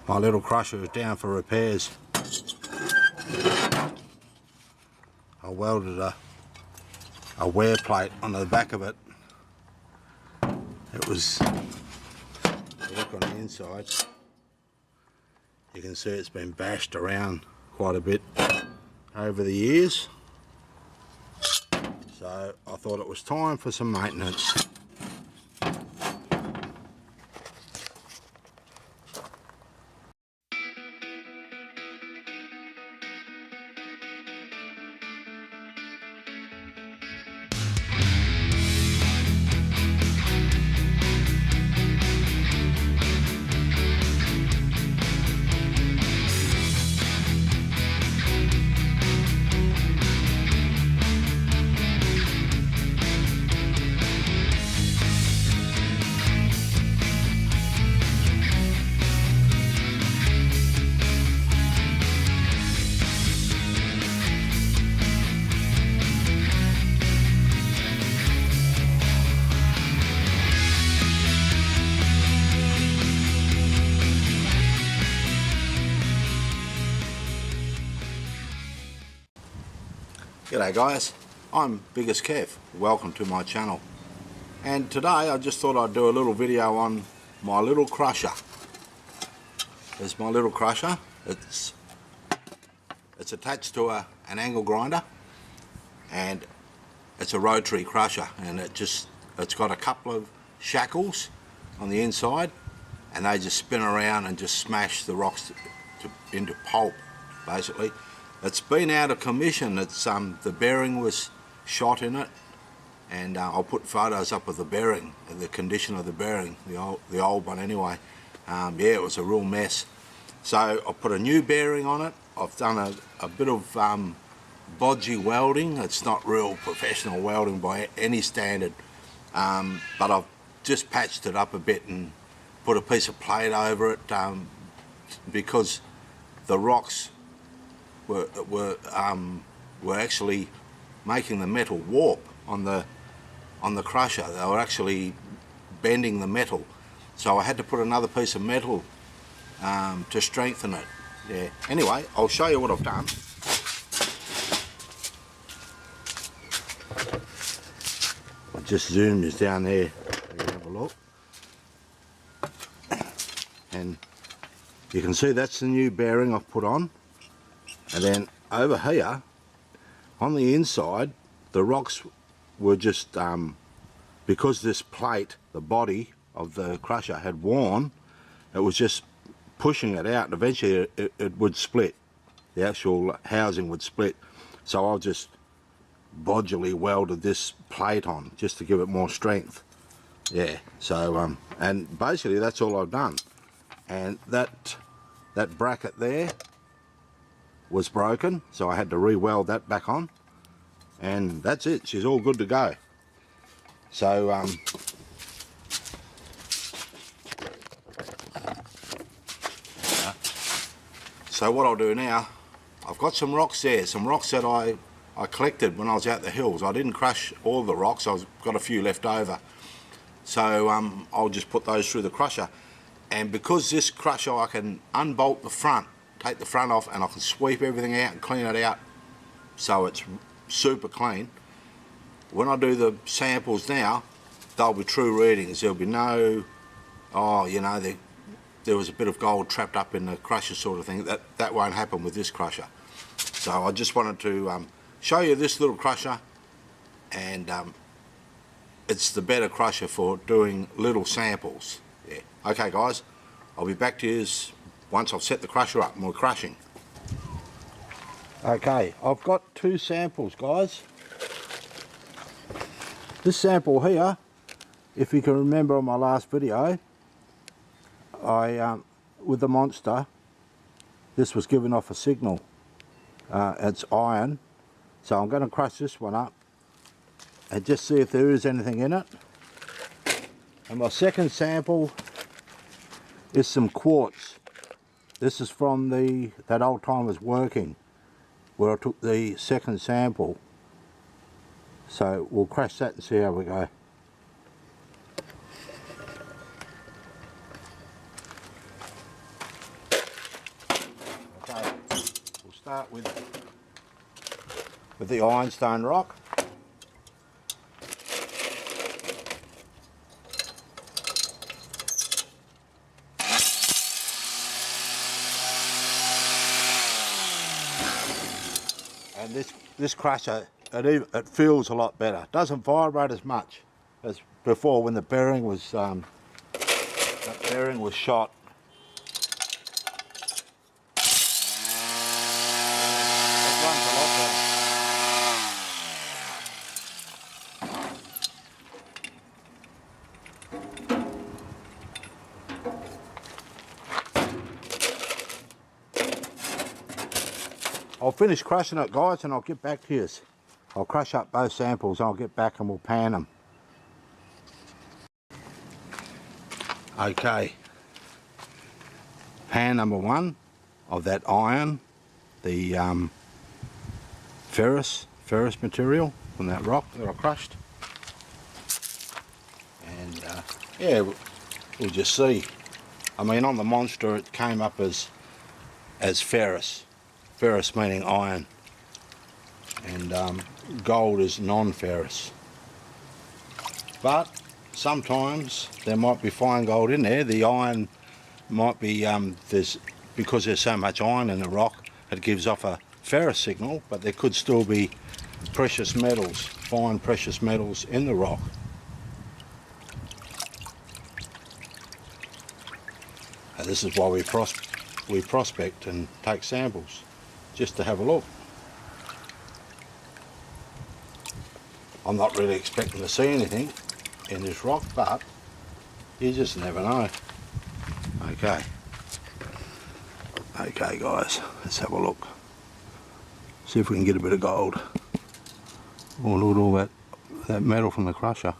My little crusher is down for repairs. I welded a wear plate on the back of it. It was, look on the inside, you can see it's been bashed around quite a bit over the years. So I thought it was time for some maintenance. G'day guys, I'm Biggest Kev. Welcome to my channel. And today I just thought I'd do a little video on my little crusher. There's my little crusher. It's attached to an angle grinder, and it's a rotary crusher, and it's got a couple of shackles on the inside, and they just spin around and just smash the rocks into pulp basically. It's been out of commission. It's the bearing was shot in it, and I'll put photos up of the bearing and the condition of the bearing, the old one anyway. Yeah, it was a real mess. So I put a new bearing on it. I've done a bit of bodgy welding. It's not real professional welding by any standard, but I've just patched it up a bit and put a piece of plate over it because the rocks were actually making the metal warp on the crusher. They were actually bending the metal, so I had to put another piece of metal to strengthen it. Yeah. Anyway, I'll show you what I've done. I just zoomed this down there. You can have a look, and you can see that's the new bearing I've put on. And then over here, on the inside, the rocks were just, because this plate, the body of the crusher had worn, it was just pushing it out, and eventually it would split. The actual housing would split. So I've just bodgily welded this plate on, just to give it more strength. Yeah, so, and basically that's all I've done. And that bracket there was broken, so I had to re-weld that back on, and that's it. She's all good to go. So so what I'll do now, I've got some rocks there, some rocks that I collected when I was out the hills. I didn't crush all the rocks, I've got a few left over, so I'll just put those through the crusher. And because this crusher, I can unbolt the front, take the front off, and I can sweep everything out and clean it out so it's super clean. When I do the samples now, they'll be true readings. There'll be no, oh, you know, there was a bit of gold trapped up in the crusher sort of thing. That won't happen with this crusher. So I just wanted to show you this little crusher, and it's the better crusher for doing little samples. Yeah. Okay guys, I'll be back to you once I've set the crusher up and we're crushing. Okay, I've got two samples guys. This sample here, if you can remember on my last video, with the monster, this was giving off a signal. It's iron, so I'm going to crush this one up and just see if there is anything in it. And my second sample is some quartz. This is from that old timer's working, where I took the second sample. So we'll crash that and see how we go. start with the ironstone rock. And this crusher, it feels a lot better. It doesn't vibrate as much as before when the bearing was that bearing was shot. It runs a lot better. I'll finish crushing it, guys, and I'll get back to you. I'll crush up both samples and I'll get back and we'll pan them. Okay, pan number one of that iron, the ferrous material from that rock that I crushed. And yeah, we'll just see. I mean, on the monster it came up as ferrous. Ferrous meaning iron, and gold is non-ferrous. But sometimes there might be fine gold in there. The iron might be, because there's so much iron in the rock, it gives off a ferrous signal, but there could still be precious metals, fine precious metals in the rock. And this is why we prospect and take samples, just to have a look. I'm not really expecting to see anything in this rock, but you just never know. Okay guys, let's have a look, see if we can get a bit of gold. Oh, look at all that metal from the crusher.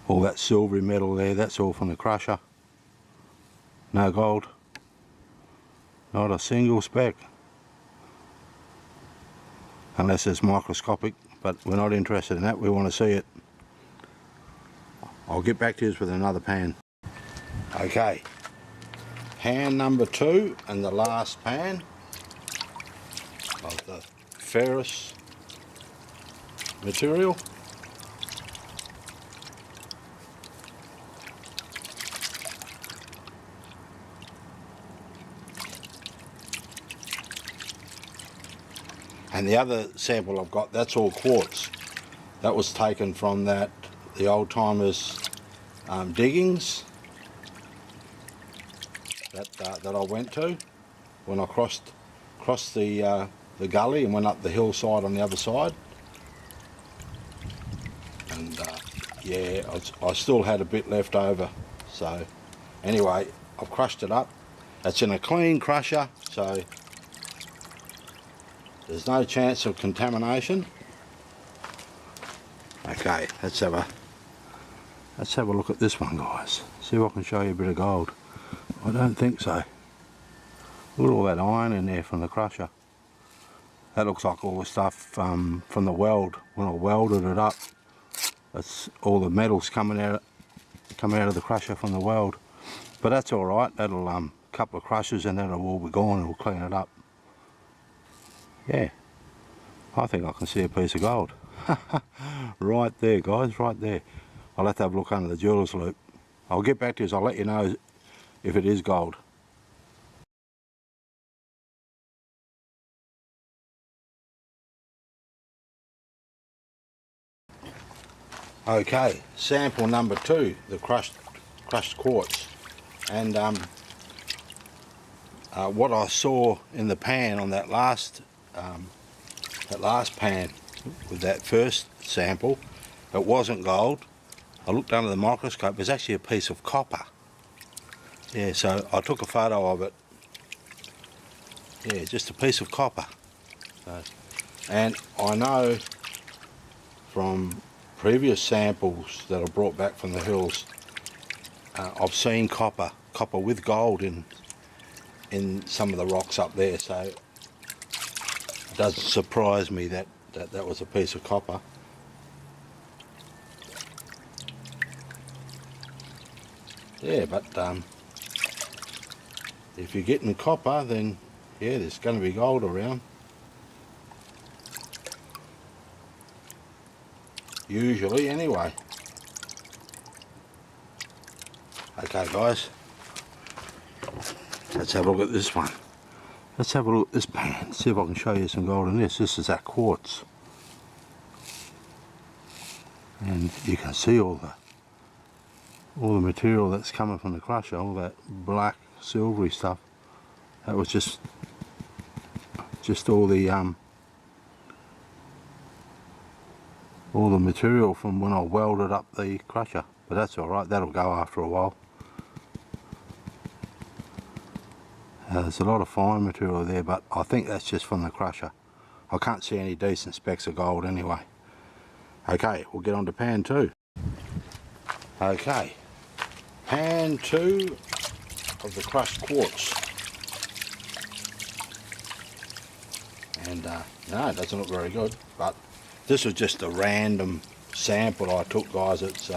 All that silvery metal there, that's all from the crusher. No gold. Not a single speck. Unless it's microscopic, but we're not interested in that, we want to see it. I'll get back to you with another pan. Okay, pan number 2 and the last pan of the ferrous material. And the other sample I've got, that's all quartz. That was taken from the old timers diggings that I went to when I crossed the gully and went up the hillside on the other side. And yeah, I still had a bit left over. So anyway, I've crushed it up. It's in a clean crusher, so there's no chance of contamination. Okay, let's have a look at this one, guys. See if I can show you a bit of gold. I don't think so. Look at all that iron in there from the crusher. That looks like all the stuff from the weld. When I welded it up, that's all the metals coming out of the crusher from the weld. But that's all right. That'll couple of crushes and that'll all be gone and we'll clean it up. Yeah, I think I can see a piece of gold. Right there, guys, right there. I'll have to have a look under the jeweler's loop. I'll get back to you, I'll let you know if it is gold. Okay, sample number 2, the crushed quartz. And what I saw in the pan on that last pan with that first sample, it wasn't gold. I looked under the microscope, there's actually a piece of copper. Yeah, so I took a photo of it. Yeah, just a piece of copper. And I know from previous samples that I brought back from the hills, I've seen copper with gold in some of the rocks up there, so it doesn't surprise me that was a piece of copper. yeah, but if you're getting copper, then yeah, there's going to be gold around. Usually, anyway. Okay, guys. Let's have a look at this one. Let's have a look at this pan. See if I can show you some gold in this. This is that quartz. And you can see all the material that's coming from the crusher, all that black silvery stuff. That was just all the material from when I welded up the crusher. But that's alright, that'll go after a while. There's a lot of fine material there, but I think that's just from the crusher. I can't see any decent specks of gold anyway. Okay, we'll get on to pan 2. Okay, pan 2 of the crushed quartz. And no, it doesn't look very good, but this was just a random sample I took, guys. It's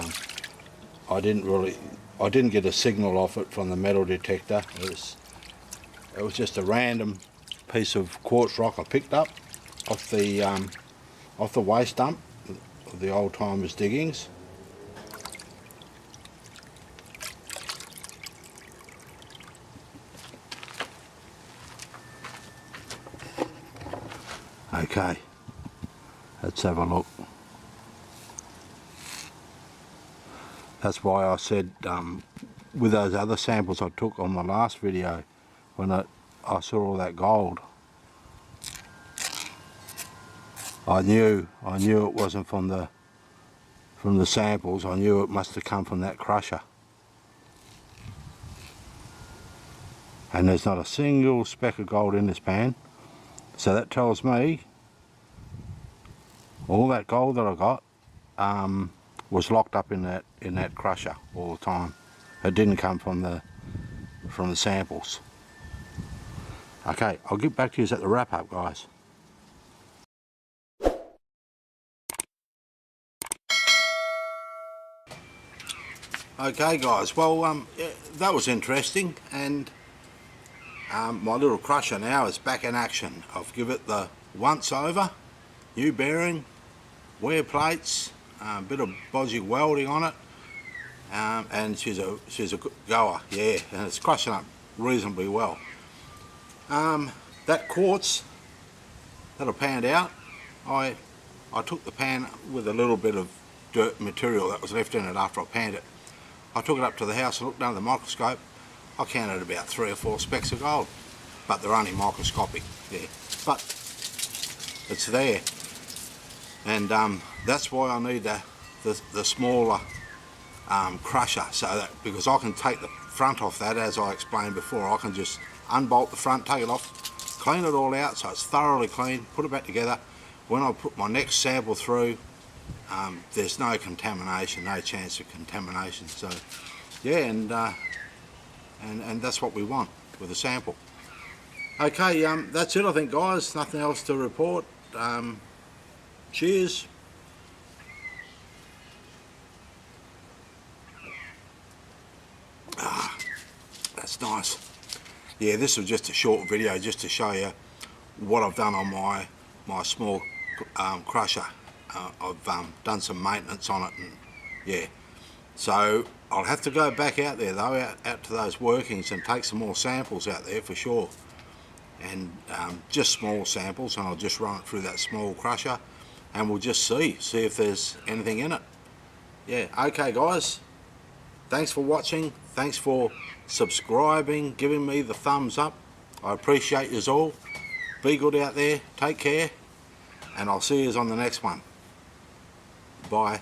I didn't get a signal off it from the metal detector. It was just a random piece of quartz rock I picked up off the waste dump of the old timers diggings. Okay, let's have a look. That's why I said with those other samples I took on my last video, when I saw all that gold, I knew it wasn't from the samples. I knew it must have come from that crusher. And there's not a single speck of gold in this pan, so that tells me all that gold that I got was locked up in that crusher all the time. It didn't come from the samples. Okay, I'll get back to you at the wrap up, guys. Okay, guys, well yeah, that was interesting, and my little crusher now is back in action. I've given it the once over, new bearing, wear plates, a bit of bodgy welding on it, and she's a good goer, yeah, and it's crushing up reasonably well. That quartz that'll pan out, I took the pan with a little bit of dirt material that was left in it after I panned it. I took it up to the house and looked under the microscope. I counted about 3 or 4 specks of gold, but they're only microscopic there. But it's there, and that's why I need the smaller crusher, so that because I can take the front off that, as I explained before. I can just unbolt the front, take it off, clean it all out so it's thoroughly clean, put it back together. When I put my next sample through, there's no contamination, no chance of contamination. So yeah, and that's what we want with a sample. Okay, that's it I think, guys. Nothing else to report. Cheers. That's nice. Yeah, this was just a short video just to show you what I've done on my small crusher. I've done some maintenance on it, and yeah, so I'll have to go back out there though, out to those workings, and take some more samples out there for sure, and just small samples, and I'll just run it through that small crusher, and we'll just see if there's anything in it. Yeah, okay guys, thanks for watching, thanks for subscribing, giving me the thumbs up. I appreciate yous all. Be good out there, take care, and I'll see yous on the next one. Bye.